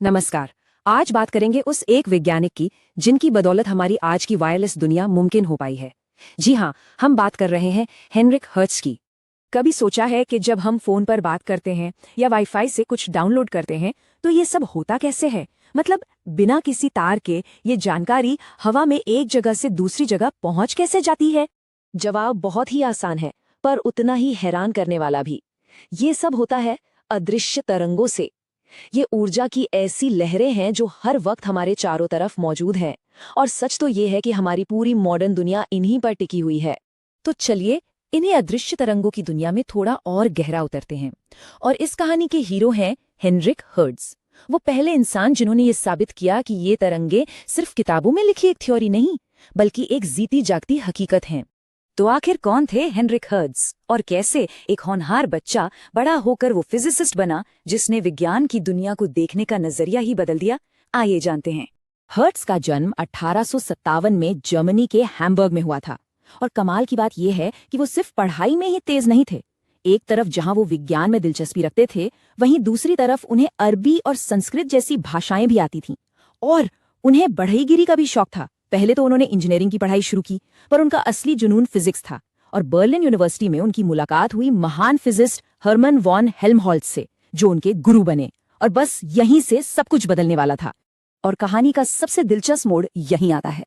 नमस्कार। आज बात करेंगे उस एक वैज्ञानिक की जिनकी बदौलत हमारी आज की वायरलेस दुनिया मुमकिन हो पाई है। जी हाँ, हम बात कर रहे हैं हेनरिक हर्ट्ज की। कभी सोचा है कि जब हम फोन पर बात करते हैं या वाईफाई से कुछ डाउनलोड करते हैं तो ये सब होता कैसे है? मतलब बिना किसी तार के ये जानकारी हवा में एक जगह से दूसरी जगह पहुंच कैसे जाती है? जवाब बहुत ही आसान है, पर उतना ही हैरान करने वाला भी। ये सब होता है अदृश्य तरंगों से। ये ऊर्जा की ऐसी लहरें हैं जो हर वक्त हमारे चारों तरफ मौजूद हैं। और सच तो ये है कि हमारी पूरी मॉडर्न दुनिया इन्हीं पर टिकी हुई है। तो चलिए इन्हीं अदृश्य तरंगों की दुनिया में थोड़ा और गहरा उतरते हैं। और इस कहानी के हीरो हैं हेनरिक हर्ट्ज। वो पहले इंसान जिन्होंने ये साबित किया कि ये तरंगे सिर्फ किताबों में लिखी एक थ्योरी नहीं, बल्कि एक जीती जागती हकीकत हैं। तो आखिर कौन थे हेनरिक हर्ट्ज और कैसे एक होनहार बच्चा बड़ा होकर वो फिजिसिस्ट बना जिसने विज्ञान की दुनिया को देखने का नजरिया ही बदल दिया? आइए जानते हैं। हर्ट्ज का जन्म 1857 में जर्मनी के हैम्बर्ग में हुआ था। और कमाल की बात यह है कि वो सिर्फ पढ़ाई में ही तेज नहीं थे। एक तरफ जहां वो विज्ञान में दिलचस्पी रखते थे, वहीं दूसरी तरफ उन्हें अरबी और संस्कृत जैसी भाषाएं भी आती थीं। और उन्हें बढ़ईगिरी का भी शौक था। पहले तो उन्होंने इंजीनियरिंग की पढ़ाई शुरू की, पर उनका असली जुनून फिजिक्स था। और बर्लिन यूनिवर्सिटी में उनकी मुलाकात हुई महान फिजिस्ट हर्मन वॉन हेल्महोल्ट्ज से, जो उनके गुरु बने। और बस यहीं से सब कुछ बदलने वाला था। और कहानी का सबसे दिलचस्प मोड़ यहीं आता है।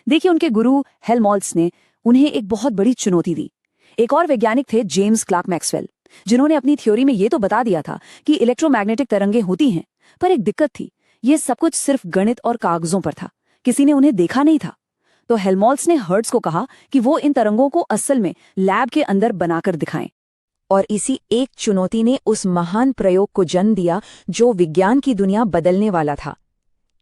देखिए, उनके गुरु हेल्महोल्ट्ज ने उन्हें एक बहुत बड़ी चुनौती दी। एक और वैज्ञानिक थे जेम्स क्लार्क मैक्सवेल, जिन्होंने अपनी थ्योरी में ये तो बता दिया था कि इलेक्ट्रोमैग्नेटिक तरंगें होती हैं। पर एक दिक्कत थी, ये सब कुछ सिर्फ गणित और कागजों पर था, किसी ने उन्हें देखा नहीं था। तो हेल्महोल्ट्ज ने हर्ट्ज को कहा कि वो इन तरंगों को असल में लैब के अंदर बनाकर दिखाएं। और इसी एक चुनौती ने उस महान प्रयोग को जन्म दिया जो विज्ञान की दुनिया बदलने वाला था।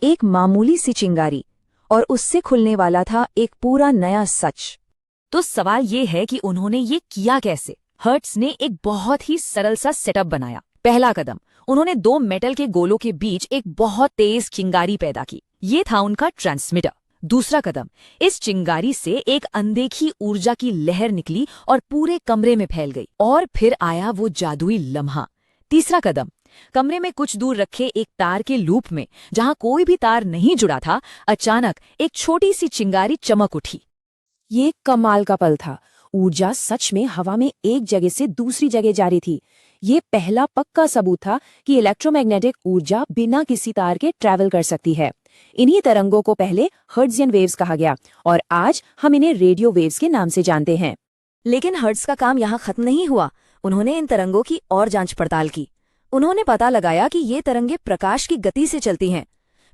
एक मामूली सी चिंगारी, और उससे खुलने वाला था एक पूरा नया सच। तो सवाल ये है कि उन्होंने ये किया कैसे? हर्ट्ज ने एक बहुत ही सरल सा सेटअप बनाया। पहला कदम, उन्होंने दो मेटल के गोलों के बीच एक बहुत तेज चिंगारी पैदा की। ये था उनका ट्रांसमीटर। दूसरा कदम, इस चिंगारी से एक अनदेखी ऊर्जा की लहर निकली और पूरे कमरे में फैल गई। और फिर आया वो जादुई लम्हा। तीसरा कदम, कमरे में कुछ दूर रखे एक तार के लूप में, जहां कोई भी तार नहीं जुड़ा था, अचानक एक छोटी सी चिंगारी चमक उठी। ये कमाल का पल था। ऊर्जा सच में हवा में एक जगह से दूसरी जगह जा रही थी। ये पहला पक्का सबूत था कि इलेक्ट्रोमैग्नेटिक ऊर्जा बिना किसी तार के ट्रैवल कर सकती है। इन्हीं तरंगों को पहले हर्ट्जियन वेव्स कहा गया, और आज हम इन्हें रेडियो वेव्स के नाम से जानते हैं। लेकिन हर्ट्ज का काम यहाँ खत्म नहीं हुआ। उन्होंने इन तरंगों की और जांच पड़ताल की। उन्होंने पता लगाया कि ये तरंगे प्रकाश की गति से चलती हैं।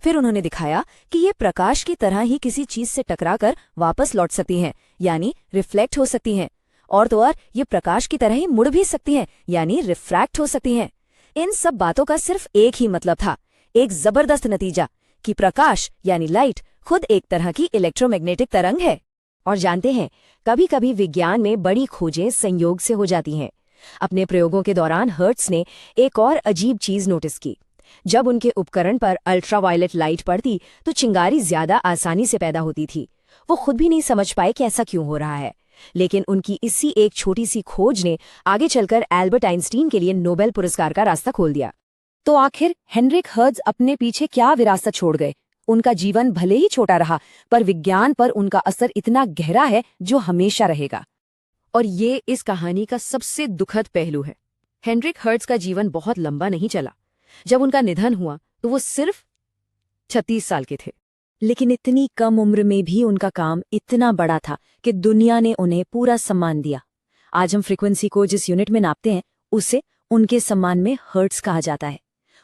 फिर उन्होंने दिखाया कि ये प्रकाश की तरह ही किसी चीज से टकराकर वापस लौट सकती हैं, यानी रिफ्लेक्ट हो सकती हैं। और तो और ये प्रकाश की तरह ही मुड़ भी सकती हैं, यानी रिफ्रैक्ट हो सकती हैं। इन सब बातों का सिर्फ एक ही मतलब था, एक जबरदस्त नतीजा, कि प्रकाश यानी लाइट खुद एक तरह की इलेक्ट्रोमैग्नेटिक तरंग है। और जानते हैं, कभी कभी विज्ञान में बड़ी खोजें संयोग से हो जाती हैं। अपने प्रयोगों के दौरान हर्ट्ज ने एक और अजीब चीज नोटिस की। जब उनके उपकरण पर अल्ट्रावायलेट लाइट पड़ती तो चिंगारी ज्यादा आसानी से पैदा होती थी। वो खुद भी नहीं समझ पाए कि ऐसा क्यों हो रहा है। लेकिन उनकी इसी एक छोटी सी खोज ने आगे चलकर एल्बर्ट आइंस्टीन के लिए नोबेल पुरस्कार का रास्ता खोल दिया। तो आखिर हेनरिक हर्ट्ज अपने पीछे क्या विरासत छोड़ गए? उनका जीवन भले ही छोटा रहा, पर विज्ञान पर उनका असर इतना गहरा है जो हमेशा रहेगा। और ये इस कहानी का सबसे दुखद पहलू है। हेनरिक हर्ट्ज का जीवन बहुत लंबा नहीं चला। जब उनका निधन हुआ तो वो सिर्फ 36 साल के थे। लेकिन इतनी कम उम्र में भी उनका काम इतना बड़ा था कि दुनिया ने उन्हें पूरा सम्मान दिया। आज हम फ्रीक्वेंसी को जिस यूनिट में नापते हैं, उसे उनके सम्मान में हर्ट्ज कहा जाता है।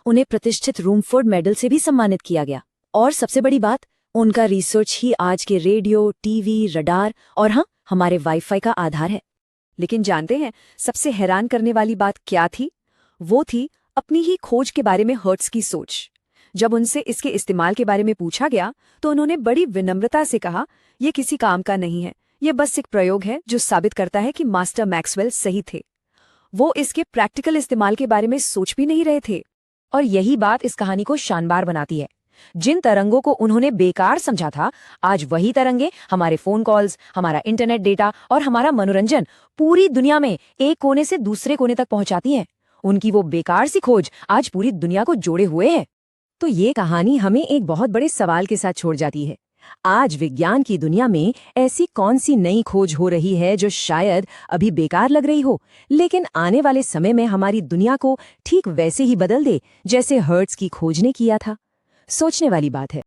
उन्हें प्रतिष्ठित रूमफोर्ड मेडल से भी सम्मानित किया गया। और सबसे बड़ी बात, उनका रिसर्च ही आज के रेडियो, टीवी, रडार और हाँ, हमारे वाईफाई का आधार है। लेकिन जानते हैं सबसे हैरान करने वाली बात क्या थी? वो थी अपनी ही खोज के बारे में हर्ट्ज की सोच। जब उनसे इसके इस्तेमाल के बारे में पूछा गया तो उन्होंने बड़ी विनम्रता से कहा, यह किसी काम का नहीं है, यह बस एक प्रयोग है जो साबित करता है कि मास्टर मैक्सवेल सही थे। वो इसके प्रैक्टिकल इस्तेमाल के बारे में सोच भी नहीं रहे थे। और यही बात इस कहानी को शानदार बनाती है। जिन तरंगों को उन्होंने बेकार समझा था, आज वही तरंगे हमारे फोन कॉल्स, हमारा इंटरनेट डेटा और हमारा मनोरंजन पूरी दुनिया में एक कोने से दूसरे कोने तक पहुंचाती हैं। उनकी वो बेकार सी खोज आज पूरी दुनिया को जोड़े हुए है। तो ये कहानी हमें एक बहुत बड़े सवाल के साथ छोड़ जाती है। आज विज्ञान की दुनिया में ऐसी कौन सी नई खोज हो रही है जो शायद अभी बेकार लग रही हो, लेकिन आने वाले समय में हमारी दुनिया को ठीक वैसे ही बदल दे जैसे हर्ट्ज की खोज ने किया था? सोचने वाली बात है।